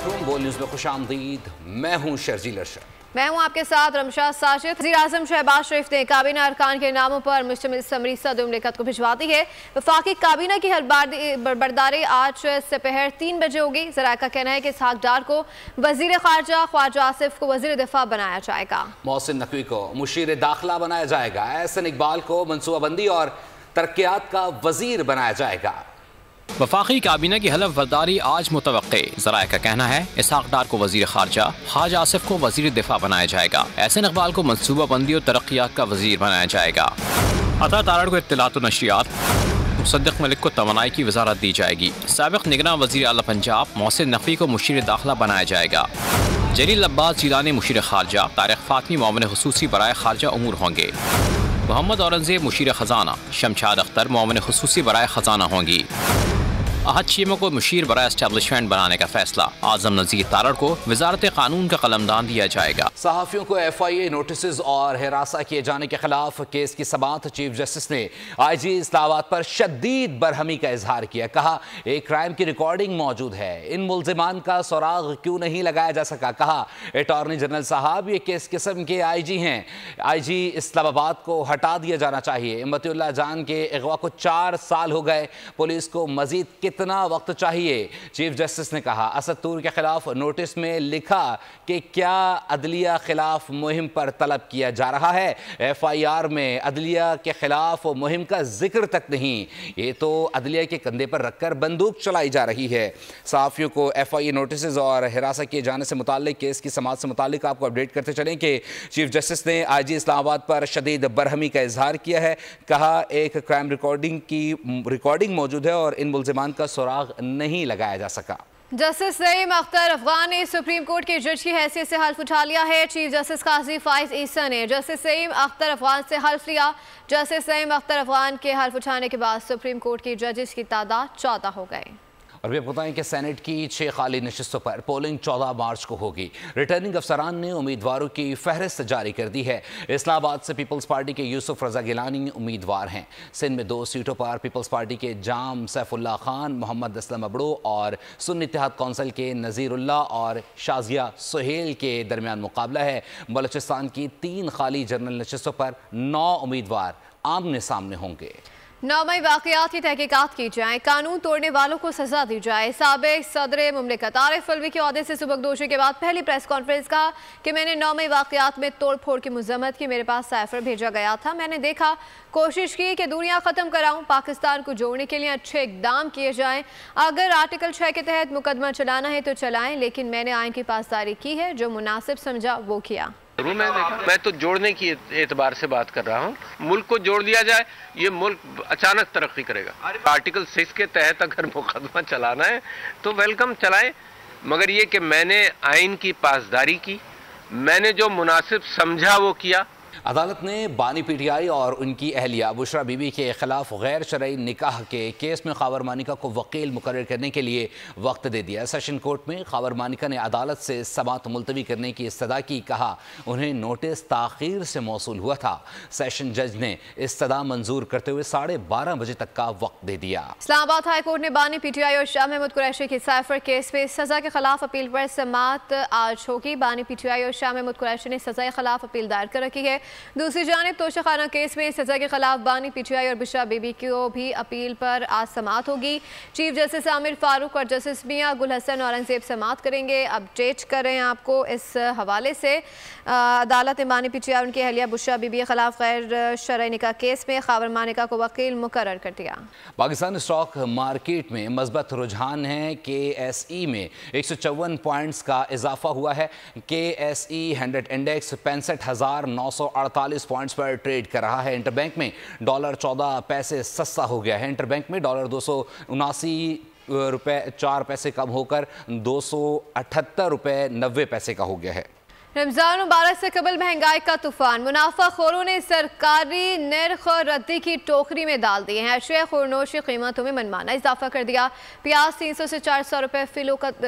अलैकुम, बोल न्यूज़ में खुशामदीद। मैं हूं शर्जील अरशद। मैं हूं आपके साथ रमशा साजिद। वज़ीर-ए-आज़म शहबाज शरीफ ने काबीना अरकान के नामों पर मुश्तमिल समरी सदुमलिखत को भिजवा दी है। वफाकी काबीना की बर्दारी आज दोपहर 3 बजे होगी। ज़राए का कहना है कि इसहाक डार को वज़ीर ख़ारजा, ख्वाजा आसिफ को वज़ीर दिफा बनाया जाएगा। मोहसिन नकवी को मुशीर दाखिला बनाया जाएगा। एहसन इकबाल को मनसूबाबंदी और तरक्यात का वज़ीर बनाया जाएगा। वफाकी काबीना की हलफ बर्दारी आज मुतवक्के। ज़राए का कहना है इसहाक डार को वज़ीर ख़ारजा, ख्वाजा आसिफ को वज़ीर दिफा बनाया जाएगा। एहसन इकबाल को मनसूबाबंदी और तरक्यात का वज़ीर बनाया जाएगा। अता तारड़ को इत्तलात व नशरियात, मुसद्दिक़ मलिक को तवानाई की वज़ारत दी जाएगी। साबिक़ निगरान वज़ीर आला पंजाब मोहसिन नकवी को मुशीर दाखिला बनाया जाएगा। जलील अब्बास जिलानी मुशीर ख़ारजा, तारिक फ़ातमी मोमिन ख़ुसूसी बराए ख़ारजा उमूर होंगे। मोहम्मद औरंगज़ेब मुशीर ख़ज़ाना, शमशाद अख्तर मोमिन ख़ुसूसी बराए ख़ज़ाना होंगी। अहद शीमा को मुशीर बराए एस्टेब्लिशमेंट बनाने का फैसला। आज़म नज़ीर तारड़ को वज़ारत कानून का कलमदान दिया जाएगा। सहाफ़ियों को FIA नोटिस और हिरासा किए जाने के खिलाफ केस की समाअत चीफ जस्टिस ने IG इस्लामाबाद पर शदीद बरहमी का इजहार किया। कहा एक क्राइम की रिकॉर्डिंग मौजूद है, इन मुल्जिमान का सुराग क्यों नहीं लगाया जा सका। कहा अटॉर्नी जनरल साहब ये किस किस्म के IG हैं, IG इस्लामाबाद को हटा दिया जाना चाहिए। इम्मतुल्लाह जान के अगवा को 4 साल हो गए, पुलिस को मजीद कितना वक्त चाहिए। चीफ जस्टिस ने कहा असद तूर के खिलाफ नोटिस में लिखा कि क्या अदलिया खिलाफ मुहिम पर तलब किया जा रहा है। FIR में अदलिया के खिलाफ मुहिम का जिक्र तक नहीं, ये तो अदलिया के कंधे पर रखकर बंदूक चलाई जा रही है। सहाफ़ियों को FIA नोटिस और हिरासत किए जाने से मुताल्लिक केस की समाअत से मुताल्लिक आपको अपडेट करते चलें कि चीफ जस्टिस ने IG इस्लामाबाद पर शदीद बरहमी का इजहार किया है। कहा एक क्राइम रिकॉर्डिंग मौजूद है और इन मुल्जिमान का सुराग नहीं लगाया जा सका। जस्टिस सईम अख्तर अफगान ने सुप्रीम कोर्ट के जज की हैसियत से हल्फ उठा लिया है। चीफ जस्टिस काजी फाइज ईसा ने जस्टिस सईम अख्तर अफगान से हल्फ लिया। जस्टिस सईम अख्तर अफगान के हल्फ उठाने के बाद सुप्रीम कोर्ट की जजेस की तादाद 14 हो गई। और भी बताएं कि सेनेट की 6 खाली नशिस्तों पर पोलिंग 14 मार्च को होगी। रिटर्निंग अफसरान ने उम्मीदवारों की फहरिस्त जारी कर दी है। इस्लामाबाद से पीपल्स पार्टी के यूसुफ रजा गिलानी उम्मीदवार हैं। सिंध में 2 सीटों पर पीपल्स पार्टी के जाम सैफुल्ला खान, मोहम्मद असलम अबड़ो और सुन्नी इत्तेहाद कौंसिल के नज़ीरुल्लाह और शाजिया सुहेल के दरमियान मुकाबला है। बलूचिस्तान की 3 खाली जनरल नशिस्तों पर 9 उम्मीदवार आमने सामने होंगे। 9 मई वाक़यात की तहकीकात की जाए, कानून तोड़ने वालों को सजा दी जाए। साबिक़ सदर मुमलिकत आरिफ अलवी के ओहदे से सुबकदोशी के बाद पहली प्रेस कॉन्फ्रेंस कहा कि मैंने 9 मई वाक़यात में तोड़ फोड़ की मज़म्मत की। मेरे पास साइफर भेजा गया था, मैंने देखा, कोशिश की कि दूरियां ख़त्म कराऊं। पाकिस्तान को जोड़ने के लिए अच्छे इकदाम किए जाएं। अगर आर्टिकल 6 के तहत मुकदमा चलाना है तो चलाएं, लेकिन मैंने आइन की पासदारी की है, जो मुनासिब समझा वो किया। मैं तो जोड़ने की एतबार से बात कर रहा हूँ। मुल्क को जोड़ दिया जाए, ये मुल्क अचानक तरक्की करेगा। आर्टिकल 6 के तहत अगर मुकदमा चलाना है तो वेलकम चलाएं, मगर ये कि मैंने आइन की पासदारी की, मैंने जो मुनासिब समझा वो किया। अदालत ने बानी PTI और उनकी अहलिया बुशरा बीबी के खिलाफ गैर शरई निकाह के केस में खावर मानिका को वकील मुकर्रर करने के लिए वक्त दे दिया। सेशन कोर्ट में खावर मानिका ने अदालत से समाअत मुलतवी करने की इस्तदा की। कहा उन्हें नोटिस ताख़ीर से मौसूल हुआ था। सेशन जज ने इस्तदा मंजूर करते हुए 12:30 बजे तक का वक्त दे दिया। इस्लामाबाद हाई कोर्ट ने बानी PTI और शाह महमूद कुरैशी की साइफर केस में सजा के खिलाफ अपील पर समाअत आज होगी। बानी PTI और शाह महमूद कुरैशी ने सजा के खिलाफ अपील दायर कर रखी है। दूसरी जानिब तोशाखाना केस में सजा के खिलाफ बानी PTI और बुशरा बीबी को भी अपील पर आज समाअत होगी। चीफ जस्टिस आमिर फारूक और जस्टिस मियां गुल हसन औरंगजेब समाअत करेंगे। अपडेट करें आपको इस हवाले से। अदालत ने बानी PTI और उनकी अहलिया बुशरा बीबी के खिलाफ गैर शरई निकाह केस में खावर मानिका को वकील मुकर्रर कर दिया। पाकिस्तान स्टॉक मार्केट में मज़बूत रुझान है। KSE में 154 पॉइंट्स का इजाफा हुआ है। KSE 100 इंडेक्स 65,948 पॉइंट्स पर ट्रेड कर रहा है। इंटरबैंक में $14.14 सस्ता हो गया है। इंटरबैंक में $279.04 कम होकर $278.90 का हो गया है। रमजान मुबारक से कबल महंगाई का तूफान, मुनाफाखोरों ने सरकारी निर्ख रद्दी की टोकरी में डाल दिए हैं। अशिया खुरनोश की कीमतों में मनमाना इजाफा कर दिया। प्याज 300 से 400 रुपये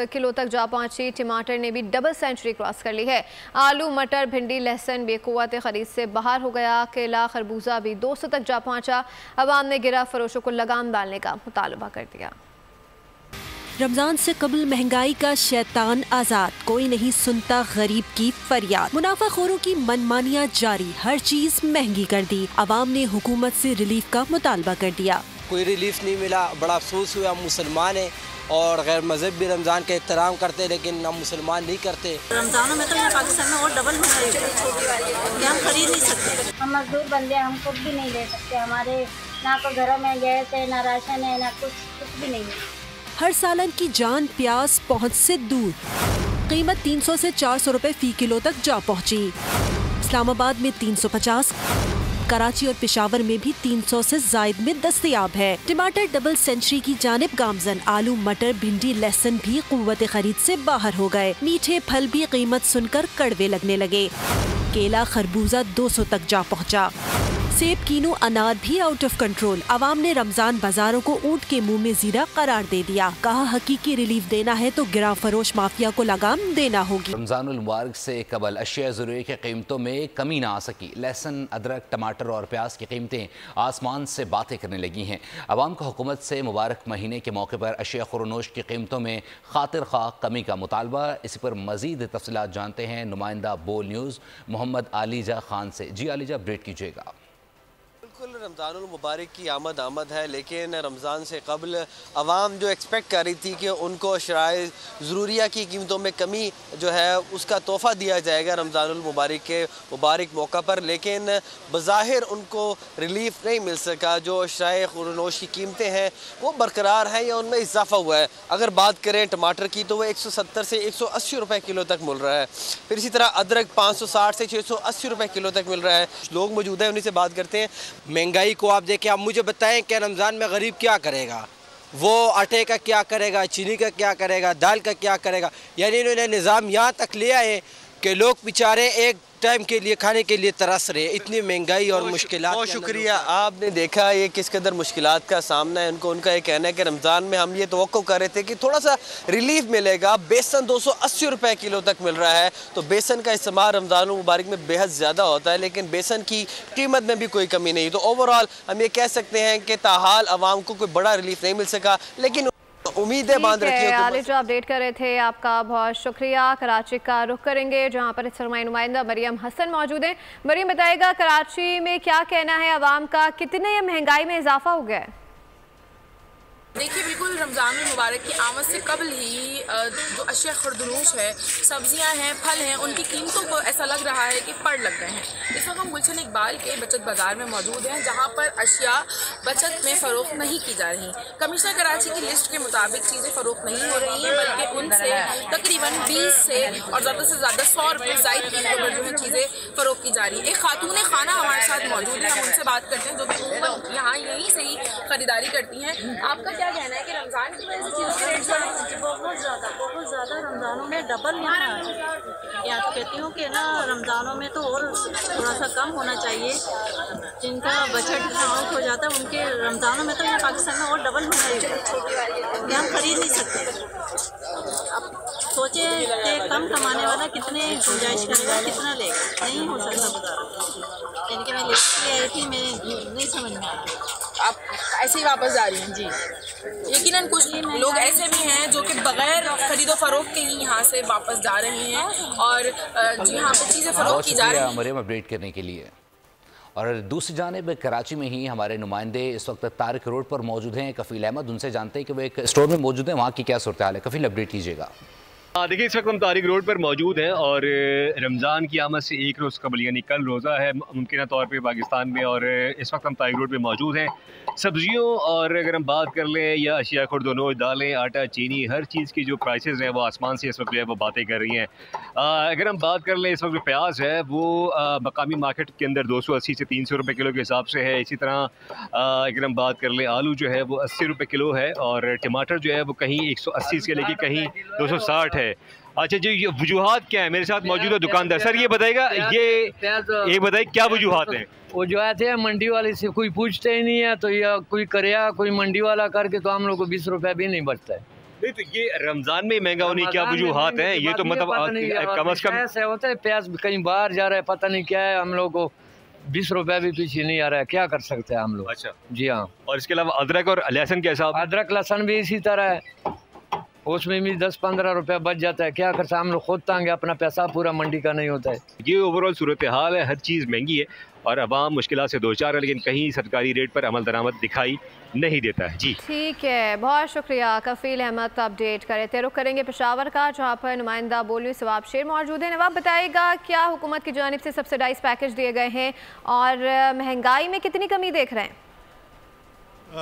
किलो तक जा पहुंची। टमाटर ने भी डबल सेंचुरी क्रॉस कर ली है। आलू, मटर, भिंडी, लहसुन बेकुव्वत खरीद से बाहर हो गया। केला, खरबूजा भी 200 तक जा पहुंचा। अवाम ने गिरा फरोशों को लगाम डालने का मुतालबा कर दिया। रमजान से कबल महंगाई का शैतान आजाद, कोई नहीं सुनता गरीब की फरियाद। मुनाफाखोरों की मनमानियां जारी, हर चीज महंगी कर दी। आवाम ने हुकूमत से रिलीफ का मुतालबा कर दिया। कोई रिलीफ नहीं मिला, बड़ा अफसोस हुआ। हम मुसलमान हैं और गैर मजहब भी रमज़ान का एहतराम करते, लेकिन हम मुसलमान नहीं करते। रमज़ानों में तो यहाँ पाकिस्तान में और डबल महंगाई है, हम खरीद नहीं सकते। हम मजदूर बंदे, हम कुछ भी नहीं ले सकते। हमारे ना तो घरों में गैस है, ना राशन है, ना कुछ भी नहीं है। हर सालन की जान प्यास पहुँच से दूर, कीमत 300 से 400 रुपए फी किलो तक जा पहुँची। इस्लामाबाद में 350, कराची और पेशावर में भी 300 से जायद में दस्तयाब है। टमाटर डबल सेंचुरी की जानिब गामजन, आलू मटर भिंडी लहसुन भी कुव्वत खरीद से बाहर हो गए। मीठे फल भी कीमत सुनकर कड़वे लगने लगे। केला खरबूजा 200 तक जा पहुँचा। सेब कीनू अनार भी आउट ऑफ कंट्रोल। अवाम ने रमजान बाजारों को ऊंट के मुंह में जीरा करार दे दिया। कहा हकीकी रिलीफ देना है तो गिरा फरोश माफिया को लगाम देना होगी। रमजानुल मुबारक से कबल अशिया ज़रूरी की कीमतों में कमी ना आ सकी। लहसुन, अदरक, टमाटर और प्याज की कीमतें आसमान से बातें करने लगी हैं। अवाम को हुकूमत से मुबारक महीने के मौके पर अशिया खुरनोश की कीमतों में खातिर खा कमी का मुतालबा। इसी पर मजीद तफसीलात जानते हैं नुमाइंदा बोल न्यूज़ मोहम्मद आलीजा खान से। जी आलीजा, अपडेट कीजिएगा। बिल्कुल, रमज़ानुल मुबारक की आमद है, लेकिन रमज़ान से कबल आवाम जो एक्सपेक्ट कर रही थी कि उनको शराए ज़रूरिया की कीमतों में कमी जो है उसका तोहफ़ा दिया जाएगा रमज़ानुल मुबारक के मुबारक मौका पर, लेकिन बज़ाहिर उनको रिलीफ नहीं मिल सका। जो शराए खुरनोश की कीमतें हैं वो बरकरार हैं या उनमें इजाफा हुआ है। अगर बात करें टमाटर की तो वो 170 से 180 रुपये किलो तक मिल रहा है। फिर इसी तरह अदरक 560 से 680 रुपये किलो तक मिल रहा है। लोग मौजूद हैं, उन्हीं से बात करते हैं। महंगाई को आप देखें, आप मुझे बताएं कि रमज़ान में गरीब क्या करेगा? वो आटे का क्या करेगा, चीनी का क्या करेगा, दाल का क्या करेगा? यानी इन्होंने निज़ाम यहाँ तक लिया है कि लोग बेचारे एक टाइम के लिए खाने के लिए तरस रहे। इतनी महंगाई और मुश्किलात। बहुत शुक्रिया। आपने देखा ये किस कदर मुश्किलात का सामना है उनको। उनका ये कहना है कि रमज़ान में हम ये तवक्को कर रहे थे कि थोड़ा सा रिलीफ मिलेगा। बेसन 280 रुपये किलो तक मिल रहा है, तो बेसन का इस्तेमाल रमज़ान मुबारक में बेहद ज़्यादा होता है, लेकिन बेसन की कीमत में भी कोई कमी नहीं। तो ओवरऑल हम ये कह सकते हैं कि ताहाल आवाम को कोई बड़ा रिलीफ नहीं मिल सका, लेकिन उम्मीदें बांध रखी है। आलिजा अपडेट कर रहे थे, आपका बहुत शुक्रिया। कराची का रुख करेंगे जहां पर सरमाई नुमाइंदा मरियम हसन मौजूद हैं। मरियम, बताएगा कराची में क्या कहना है आवाम का, कितने महंगाई में इजाफा हो गया है? देखिए, बिल्कुल रमज़ान मुबारक की आमद से कबल ही जो अशिया खुरदनूश है, सब्जियां हैं, फल हैं, उनकी कीमतों को ऐसा लग रहा है कि पड़ लग गए हैं। इस वक्त हम गुलशन इकबाल के बचत बाज़ार में मौजूद हैं, जहां पर अशिया बचत में फ़रोख्त नहीं की जा रही। कमिश्नर कराची की लिस्ट के मुताबिक चीज़ें फ़रोख्त नहीं हो रही हैं, बल्कि उनसे तकरीबन 20 से और ज़्यादा से ज़्यादा 100 रुपये ज़ायद कीमतों पर जो है चीज़ें फ़रोख्त की जा रही हैं। एक खातून खाना हमारे साथ मौजूद है, हम उनसे बात करते हैं जो यहाँ यहीं से ही ख़रीदारी करती हैं। आपका क्या कहना है कि रमज़ान की वजह से चीज़ों के रेट बहुत ज़्यादा रमज़ानों में डबल यहाँ या कहती हूँ कि ना रमज़ानों में तो और थोड़ा सा कम होना चाहिए। जिनका बजट आउट हो जाता है उनके रमज़ानों में तो यहाँ पाकिस्तान में और डबल महंगाई है, हम खरीद नहीं सकते। अब सोचे कि कम कमाने वाला कितने गुंजाइश करेगा, कितना लेगा, नहीं हो सकता गुजारा। यानी कि मैं लेके आई थी, मैं नहीं समझ में आया। आप ऐसे ही वापस जा रही हैं? जी, यकीनन कुछ लोग ऐसे भी हैं जो कि बगैर खरीदो फरोख्त के ही यहाँ से वापस जा रहे हैं और जी हाँ पे चीज़ें फरोख्त की जा रही हैं। मरियम, अपडेट करने के लिए। और दूसरी जानिब कराची में ही हमारे नुमाइंदे इस वक्त तारिक रोड पर मौजूद हैं, कफील अहमद। उनसे जानते हैं कि वो एक स्टोर में मौजूद हैं, वहाँ की क्या सूरत हाल है। कफील, अपडेट कीजिएगा। देखिए, इस वक्त हम तारिक रोड पर मौजूद हैं और रमज़ान की आमद से एक रोज़ कबल यानी कल रोज़ा है मुमकिन तौर पे पाकिस्तान में, और इस वक्त हम तारिक रोड पे मौजूद हैं। सब्जियों और अगर हम बात कर लें या अशिया खुरदनोश, दालें, आटा, चीनी, हर चीज़ की जो प्राइसेस हैं वो आसमान से इस वक्त जो है वो बातें कर रही हैं। अगर हम बात कर लें इस वक्त जो प्याज है वो मकामी मार्केट के अंदर 280 से 300 रुपये किलो के हिसाब से है। इसी तरह अगर हम बात कर लें आलू जो है वो 80 रुपये किलो है, और टमाटर जो है वो कहीं 180 से लेके कहीं 260 है। अच्छा जी, ये वजूहात क्या है? मेरे साथ मौजूद है दुकानदार। सर ये बताइएगा, ये बताइए क्या वजूहात हैं? वजूहात है मंडी वाले से कोई पूछते ही नहीं है, तो या कोई करेगा कोई मंडी वाला करके, तो हम लोग को 20 रुपये भी नहीं बचता है। नहीं तो ये रमजान में महंगा होने क्या वजूहात हैं? ये तो मतलब कम से कम ऐसे होता है, प्याज कहीं बाहर जा रहा है, पता नहीं क्या है, हम लोग को 20 रुपये भी पीछे नहीं आ रहा है, क्या कर सकते हैं हम लोग। अच्छा, जी हाँ। और इसके अलावा अदरक और लहसुन के हिसाब? अदरक लहसुन भी इसी तरह है। उसमें भी 10-15 रुपया बच जाता है। क्या करता, हम लोग खुद तांगे, अपना पैसा पूरा मंडी का नहीं होता है। ये ओवरऑल सूरत हाल है, हर चीज़ महंगी है और अवाम मुश्किल से दो चार है, लेकिन कहीं सरकारी रेट पर अमल दरामद दिखाई नहीं देता है। जी ठीक है, बहुत शुक्रिया कफील अहमद अपडेट करे थे। रुख करेंगे पेशावर का, जहाँ पर नुमाइंदा बोलवी सवाब शेर मौजूद है। नवाब बताएगा क्या हुकूमत की जानिब से सब्सिडाइज पैकेज दिए गए हैं और महंगाई में कितनी कमी देख रहे हैं?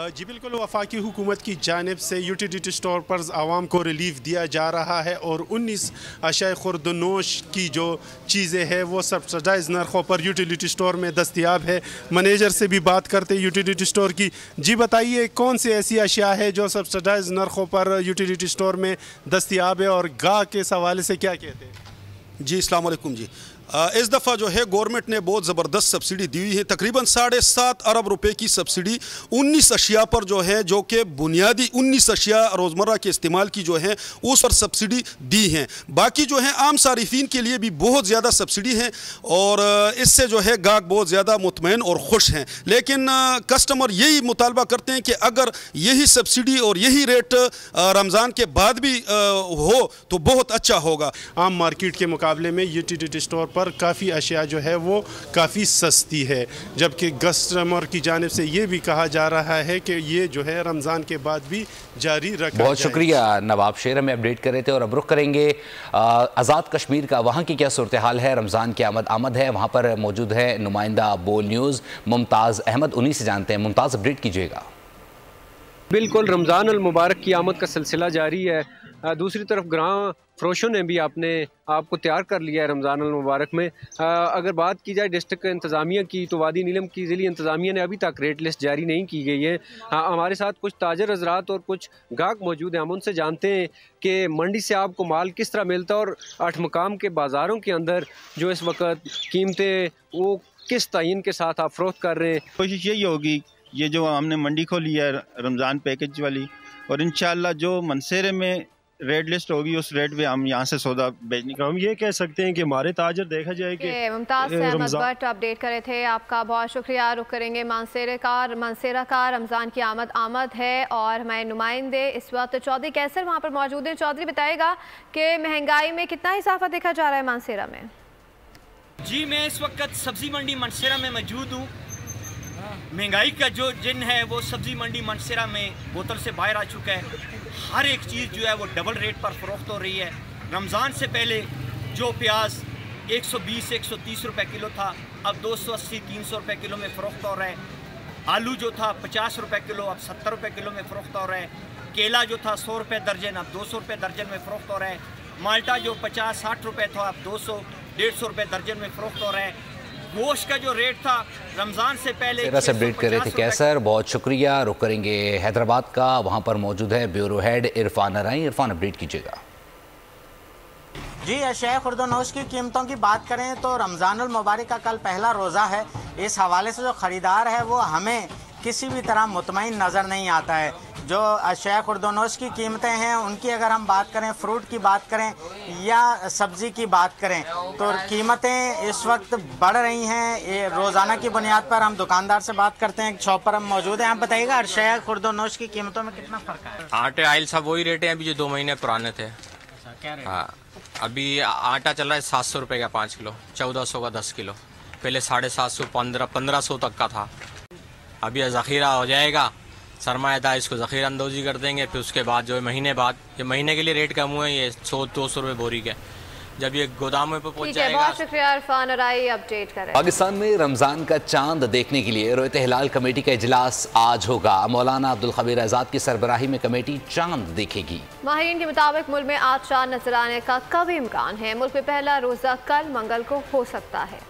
जी बिल्कुल, वफाकी हुकूमत की जानिब से यूटिलिटी स्टोर पर आवाम को रिलीफ दिया जा रहा है और 19 अशाए खुर्दनोश की जो चीज़ें हैं वो सब्सिडाइज नरखों पर यूटिलिटी स्टोर में दस्तियाब है। मैनेजर से भी बात करते यूटिलिटी स्टोर की। जी बताइए, कौन सी ऐसी अशिया है जो सब्सिडाइज नरखों पर यूटिलिटी स्टोर में दस्तियाब है और गाह के हवाले से क्या कहते हैं? जी अस्सलाम वालेकुम जी। इस दफ़ा जो है गवर्नमेंट ने बहुत ज़बरदस्त सब्सिडी दी हुई है। तकरीबन 7.5 अरब रुपए की सब्सिडी 19 अशिया पर जो है, जो कि बुनियादी 19 अशिया रोज़मर्रा के इस्तेमाल की जो है उस पर सब्सिडी दी है। बाकी जो है आम सारिफिन के लिए भी बहुत ज़्यादा सब्सिडी है और इससे जो है गाहक बहुत ज़्यादा मुतमईन और खुश हैं। लेकिन कस्टमर यही मुतालबा करते हैं कि अगर यही सब्सिडी और यही रेट रमज़ान के बाद भी हो तो बहुत अच्छा होगा। आम मार्केट के मुकाबले में यूटिलिटी स्टोर पर काफ़ी अशिया जो है वो काफ़ी सस्ती है, जबकि कस्टमर की जानिब से ये भी कहा जा रहा है कि ये जो है रमज़ान के बाद भी जारी रखा बहुत शुक्रिया नवाब शेर, हमें अपडेट कर रहे थे। और अब रुख करेंगे आज़ाद कश्मीर का। वहाँ की क्या सूरत हाल है? रमज़ान की आमद है, वहाँ पर मौजूद है नुमाइंदा बोल न्यूज़ मुमताज़ अहमद, उन्हीं से जानते हैं। मुमताज़, अपडेट कीजिएगा। बिल्कुल, रमज़ान अल मुबारक की आमद का सिलसिला जारी है। दूसरी तरफ ग्रां फरोशों ने भी आपको तैयार कर लिया है रमज़ान अल मुबारक में। अगर बात की जाए डिस्ट्रिक्ट इंतज़ामिया की, तो वादी नीलम की ज़िली इंतज़ामिया ने अभी तक रेट लिस्ट जारी नहीं की गई है। हमारे साथ कुछ ताजर हज़रात और कुछ गाहक मौजूद हैं। हम उनसे जानते हैं कि मंडी से आपको माल किस तरह मिलता है और 8 मकाम के बाज़ारों के अंदर जो इस वक्त कीमतें वो किस तयन के साथ आप फ़रोख्त कर रहे हैं। कोशिश यही होगी, ये जो हमने मंडी खोली है रमज़ान पैकेज वाली, और इंशाअल्लाह जो मनसेरे में रेट लिस्ट होगी उस रेट पे हम यहाँ से सौदा बेचने का हम ये कह सकते हैं कि हमारे ताजर देखा जाए कि मुमताज़ अहमद भट्ट अपडेट करे थे, आपका बहुत शुक्रिया। रुख करेंगे मानसेरा का। रमज़ान की आमद है और हमारे नुमाइंदे इस वक्त चौधरी कैसर वहाँ पर मौजूद हैं। चौधरी बताएगा कि महंगाई में कितना इजाफा देखा जा रहा है मानसेरा में? जी, मैं इस वक्त सब्ज़ी मंडी मनसेरा में मौजूद हूँ। महंगाई का जो जिन है वो सब्ज़ी मंडी मनसेरा में बोतल से बाहर आ चुका है। हर एक चीज़ जो है वो डबल रेट पर फ़रोख्त हो रही है। रमज़ान से पहले जो प्याज 120-130 रुपए किलो था, अब 280-300 रुपए किलो में फ़रोख्त हो रहा है। आलू जो था 50 रुपए किलो, अब 70 रुपए किलो में फ़रोख्त हो रहा है। केला जो था 100 रुपये दर्जन, अब 200 रुपये दर्जन में फ़रोख्त हो रहा है। माल्टा जो 50-60 रुपये था, अब 200-150 रुपये दर्जन में फ़रोख्त हो रहा है। गोश्त का जो रेट था रमज़ान से पहले अपडेट कर रहे थे कैसर, बहुत शुक्रिया। रुक करेंगे हैदराबाद का, वहाँ पर मौजूद है bureau head Irfan Narai. Irfan, update कीजिएगा। जी, अशिया खुर्दनोश की कीमतों की बात करें तो रमज़ान अल मुबारक का कल पहला रोज़ा है। इस हवाले से जो ख़रीदार है वो हमें किसी भी तरह मुतमईन नज़र नहीं आता है। जो अशिया खुर्दनोश की कीमतें हैं उनकी अगर हम बात करें, फ्रूट की बात करें या सब्ज़ी की बात करें, तो कीमतें इस वक्त बढ़ रही हैं। रोज़ाना की बुनियाद पर हम दुकानदार से बात करते हैं, एक शॉप पर हम मौजूद हैं। आप बताइएगा अशिया खुर्दनोश की कीमतों में कितना फ़र्क है? आटे आयल सब वही रेट है अभी जो 2 महीने पुराने थे। हाँ, अभी आटा चल रहा है 700 रुपये का 5 किलो, 1400 का 10 किलो। पहले 750, 1500 तक का था। अभी ज़ख़ीरा हो जाएगा, सरमाएदार इसको ज़ख़ीरा अंदोज़ी कर देंगे, फिर उसके बाद जो है महीने बाद, ये महीने के लिए रेट कम हुए, ये 100-200 रुपये बोरी के, जब ये गोदामों पे पहुंच जाएगा। बहुत शुक्रिया इरफान नराई, अपडेट कर रहे हैं। पाकिस्तान में रमज़ान का चांद देखने के लिए रोयत हिलाल कमेटी का इजलास आज होगा। मौलाना अब्दुल खबीर आज़ाद की सरबराही में कमेटी चांद देखेगी। माहिरीन के मुताबिक मुल्क में आज चांद नजर आने का कभी इम्कान है। मुल्क में पहला रोज़ा कल मंगल को हो सकता है।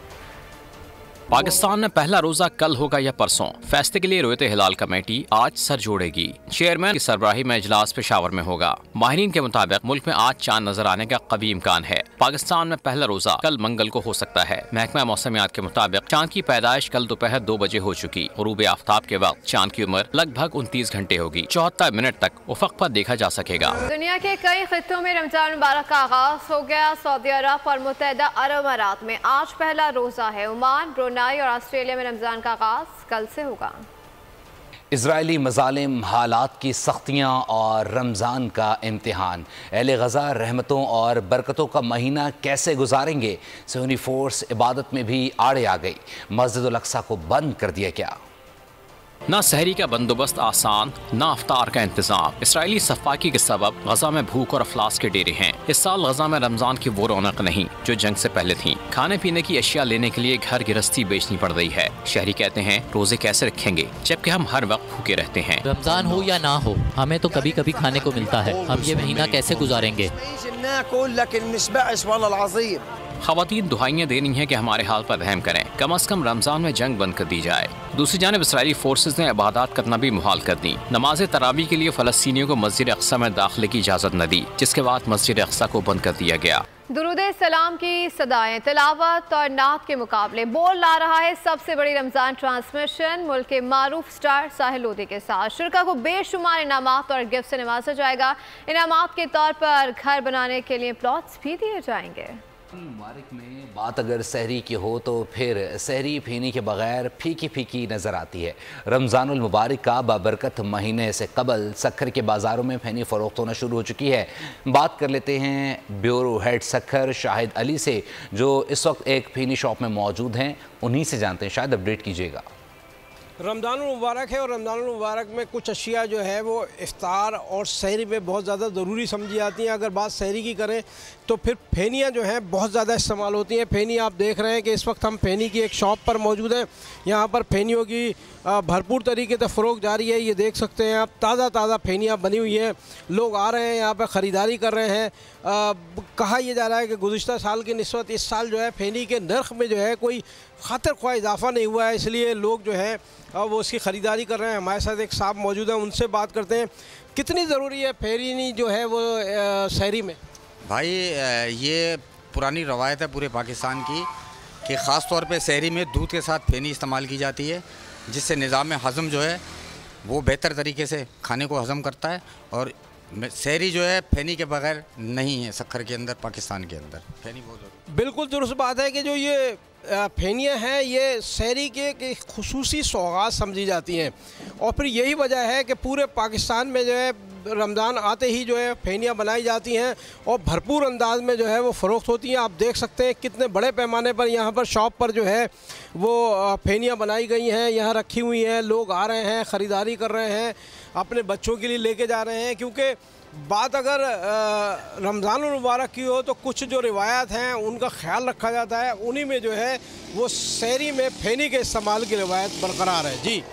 पाकिस्तान में पहला रोजा कल होगा या परसों, फैसले के लिए रोयत हिलाल कमेटी आज सर जोड़ेगी। चेयरमैन की सरबराही में इजलास पेशावर में होगा। माहिरीन के मुताबिक मुल्क में आज चांद नजर आने का कभी इम्कान है। पाकिस्तान में पहला रोजा कल मंगल को हो सकता है। महकमा मौसमियात के मुताबिक चांद की पैदाइश कल दोपहर 2 बजे हो चुकी। गुरूब आफ्ताब के वक्त चांद की उम्र लगभग 29 घंटे होगी। 74 मिनट तक उफक पर देखा जा सकेगा। दुनिया के कई खित्तों में रमजान मुबारक का आगाज हो गया। सऊदी अरब और मुत्तहिदा अरब अमारात में आज पहला रोजा है। ओमान, ब्रुनाई और ऑस्ट्रेलिया में रमजान का आगाज कल से होगा। इजरायली मज़ालिम, हालात की सख्तियाँ और रमज़ान का इम्तिहान। अहले गज़ा रहमतों और बरकतों का महीना कैसे गुजारेंगे? सुन्नी फोर्स इबादत में भी आड़े आ गई। मस्जिद अल अक्सा को बंद कर दिया गया। ना सहरी का बंदोबस्त आसान, ना अफ्तार का इंतजाम। इसराइली सफाकी के सबब गजा में भूख और अफलास के डेरे हैं। इस साल गजा में रमजान की वो रौनक नहीं जो जंग से पहले थी। खाने पीने की अशिया लेने के लिए घर गृहस्थी बेचनी पड़ रही है। शहरी कहते हैं रोजे कैसे रखेंगे जबकि हम हर वक्त भूखे रहते हैं। रमजान हो या ना हो, हमें तो कभी कभी खाने को मिलता है। हम ये महीना कैसे गुजारेंगे? ख़वातीन दुहाइयाँ दे रही हैं कि हमारे हाल पर रहम करें, कम अज़ कम रमज़ान में जंग बंद कर दी जाए। दूसरी जानिब इसराइली फोर्सेज ने इबादत करना भी मुहाल कर दी। नमाज तरावी के लिए फ़लस्तीनियों को मस्जिद अक्सा में दाखिले की इजाज़त न दी, जिसके बाद मस्जिद अक्सा को बंद कर दिया गया। दुरूद सलाम की सदाएं, तिलावत और नात के मुकाबले बोल ला रहा है सबसे बड़ी रमज़ान ट्रांसमिशन। मुल्क के मारूफ स्टार साहिल लोधी के साथ शुरका को बेशुमार इनामात और गिफ्ट से नवाजा जाएगा। इनामात के तौर पर घर बनाने के लिए प्लॉट्स भी दिए जाएंगे। मुबारक में बात अगर सहरी की हो तो फिर सहरी फीनी के बगैर फीकी फीकी नज़र आती है। रमज़ानुल मुबारक का बाबरकत महीने से कबल सक्खर के बाज़ारों में फैनी फ़रोख्त होना शुरू हो चुकी है। बात कर लेते हैं ब्यूरो हेड सक्खर शाहिद अली से, जो इस वक्त एक फीनी शॉप में मौजूद हैं। उन्हीं से जानते हैं, शायद अपडेट कीजिएगा। रमज़ानुल मुबारक है और रमज़ानुल मुबारक में कुछ अशिया जो है वो इफ्तार और सहरी में बहुत ज़्यादा ज़रूरी समझी जाती हैं। अगर बात सहरी की करें तो फिर फेनियाँ जो हैं बहुत ज़्यादा इस्तेमाल होती हैं। फेनी आप देख रहे हैं कि इस वक्त हम फेनी की एक शॉप पर मौजूद हैं। यहाँ पर फेनियों की भरपूर तरीके से फ़रोख्त जारी है। ये देख सकते हैं आप, ताज़ा फेनियाँ बनी हुई हैं। लोग आ रहे हैं यहाँ पर ख़रीदारी कर रहे हैं। कहा यह जा रहा है कि गुज़िश्ता साल की निस्बत इस साल जो है फेनी के नर्ख़ में जो है कोई खातिर ख्वाह इजाफ़ा नहीं हुआ है, इसलिए लोग जो है वो उसकी ख़रीदारी कर रहे हैं। हमारे साथ एक साहब मौजूद हैं, उनसे बात करते हैं। कितनी ज़रूरी है फेनी जो है वो सहरी में? भाई ये पुरानी रवायत है पूरे पाकिस्तान की कि ख़ास तौर पे सहरी में दूध के साथ फेनी इस्तेमाल की जाती है, जिससे निज़ाम हज़म जो है वो बेहतर तरीके से खाने को हज़म करता है। और सहरी जो है फेनी के बगैर नहीं है सक्खर के अंदर, पाकिस्तान के अंदर फेनी बहुत ज़रूरी। बिल्कुल दुरुस्त बात है कि जो ये फेनियाँ हैं ये सहरी के खुसूसी सौगात समझी जाती हैं। और फिर यही वजह है कि पूरे पाकिस्तान में जो है रमज़ान आते ही जो है फेनियाँ बनाई जाती हैं और भरपूर अंदाज में जो है वो फ़रोख्त होती हैं। आप देख सकते हैं कितने बड़े पैमाने पर यहाँ पर शॉप पर जो है वो फेनियाँ बनाई गई हैं, यहाँ रखी हुई हैं। लोग आ रहे हैं, ख़रीदारी कर रहे हैं, अपने बच्चों के लिए लेके जा रहे हैं। क्योंकि बात अगर रमज़ानुल मुबारक की हो तो कुछ जो रिवायात हैं उनका ख्याल रखा जाता है। उन्हीं में जो है वो सहरी में फेनी के इस्तेमाल की रिवायत बरकरार है। जी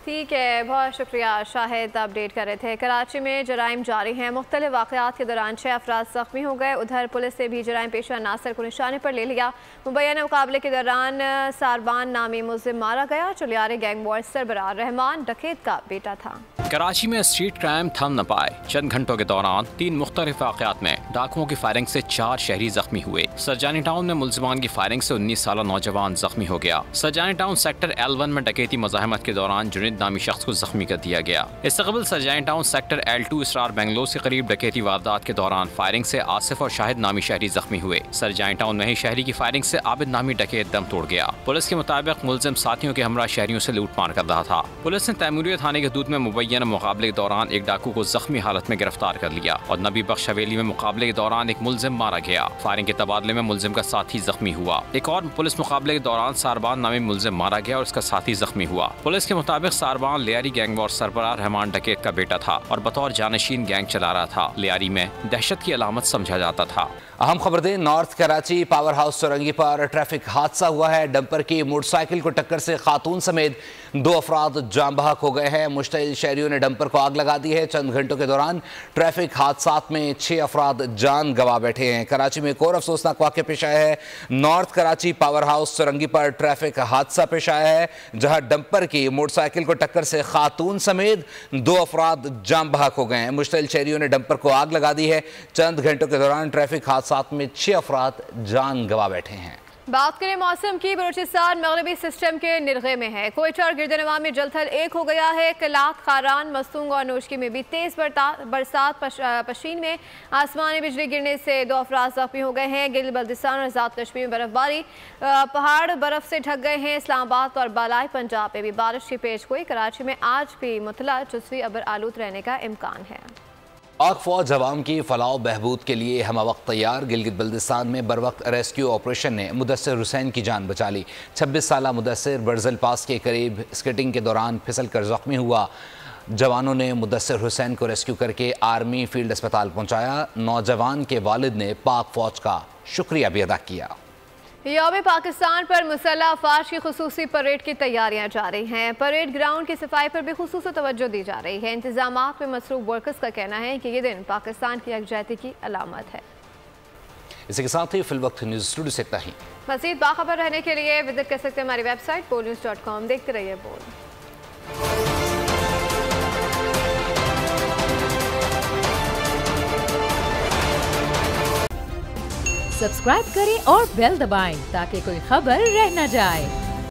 ठीक है, बहुत शुक्रिया शाहिद, अपडेट कर रहे थे। कराची में जराइम जारी हैं। मुख्तलिफ वाक़यात के दौरान 6 अफराद ज़ख्मी हो गए। उधर पुलिस ने भी जराइम पेशा नासिर को निशाने पर ले लिया। मुबैना मुकाबले के दौरान सारबान नामी मुज़्रिम मारा गया, जो लियारी गैंग वॉर सरबराह रहमान डकैत का बेटा था। कराची में स्ट्रीट क्राइम थम न पाए। चंद घंटों के दौरान 3 मुख्तलिफ वाक़यात में डाकुओं की फायरिंग से 4 शहरी जख्मी हुए। सरजानी टाउन में मुलजिमान की फायरिंग से 19 साला नौजवान जख्मी हो गया। सरजानी टाउन सेक्टर L1 में डकैती मज़ाहमत के दौरान जुनैद नामी शख्स को जख्मी कर दिया गया। इससे कबल सरजानी टाउन सेक्टर L2 इसरार बेंगलोर के करीब डकैती वारदात के दौरान फायरिंग से आसिफ और शाहिद नामी शहरी जख्मी हुए। सरजानी टाउन में ही शहरी की फायरिंग से आबिद नामी डकैत दम तोड़ गया। पुलिस के मुताबिक मुलजिम साथियों के हमरा शहरियों से लूट मार कर रहा था। पुलिस ने तैमूरिया थाने के हदूद में मुबैना मुकाबले के दौरान एक डाकू को जख्मी हालत में गिरफ्तार कर लिया और नबी बख्श हवेली में मुकाबले के दौरान एक मुलजिम मारा गया। फायरिंग के तबादले में मुलजिम का साथी जख्मी हुआ। एक और पुलिस मुकाबले के दौरान सारबान नामी मुलजिम मारा गया और उसका साथी जख्मी हुआ। पुलिस के मुताबिक सारबान लियारी गैंग वॉर सरबराह रहमान डकैत का बेटा था और बतौर जानशीन गैंग चला रहा था। लियारी में दहशत की अलामत समझा जाता था। अहम खबर दें, नॉर्थ कराची पावर हाउस सुरंगी पर ट्रैफिक हादसा हुआ है। डंपर की मोटरसाइकिल को टक्कर से खातून समेत 2 अफराद जान बहक हो गए हैं। मुश्तइल शहरियों ने डंपर को आग लगा दी है। चंद घंटों के दौरान ट्रैफिक हादसात में 6 अफराद जान गंवा बैठे हैं। कराची में एक और अफसोसनाक वाक़या पेश आया है। नॉर्थ कराची पावर हाउस सुरंगी पर ट्रैफिक हादसा पेश आया है, जहां डंपर की मोटरसाइकिल को टक्कर से खातून समेत 2 अफराद जान बहक हो गए हैं। मुश्तइल शहरियों ने डंपर को आग लगा दी है। चंद घंटों के दौरान ट्रैफिक हादसा में 6 अफराद जान गंवा बैठे हैं। बात करें मौसम की, बलूचिस्तान मगरबी सिस्टम के निर्गे में है। कोयटा और गिरदनवा में जलथल एक हो गया है। किलात, खारान, मस्तूंग और नोशकी में भी तेज़ बरसात। पशीन में आसमानी बिजली गिरने से 2 अफराद जख्मी हो गए हैं। गिल बल्दिस्तान और आज़ाद कश्मीर में बर्फबारी, पहाड़ बर्फ से ढक गए हैं। इस्लामाबाद और बालाई पंजाब में भी बारिश की पेशगोई। कराची में आज भी मुतला जुज़वी अबर आलूद रहने का इम्कान है। पाक फौज अवाम की फलाह बहबूद के लिए हम वक्त तैयार। गिलगित बल्दिस्तान में बर वक्त रेस्क्यू ऑपरेशन ने मुदस्सिर हुसैन की जान बचा ली। 26 साला मुदस्सिर बर्जल पास के करीब स्केटिंग के दौरान फिसल कर जख्मी हुआ। जवानों ने मुदस्सिर हुसैन को रेस्क्यू करके आर्मी फील्ड अस्पताल पहुंचाया। नौजवान के वालिद ने पाक फौज का शुक्रिया भी अदा किया। यौम पाकिस्तान पर मुसल्लह अफवाज की खुसूसी परेड की तैयारियां जारी हैं। परेड ग्राउंड की सफाई पर भी खुसूसी तवज्जो दी जा रही है। इंतजामात में मसरूफ वर्कर्स का कहना है कि ये दिन पाकिस्तान की यकजहती की अलामत है। इसी के साथ ही फिलवक्त न्यूज़ स्टूडियो से इतना ही। मज़ीद बाखबर रहने के लिए विजिट कर सकते हैं हमारी वेबसाइट bolnews.com। देखते रहिए बोल। सब्सक्राइब करें और बेल दबाएं ताकि कोई खबर रह न जाए।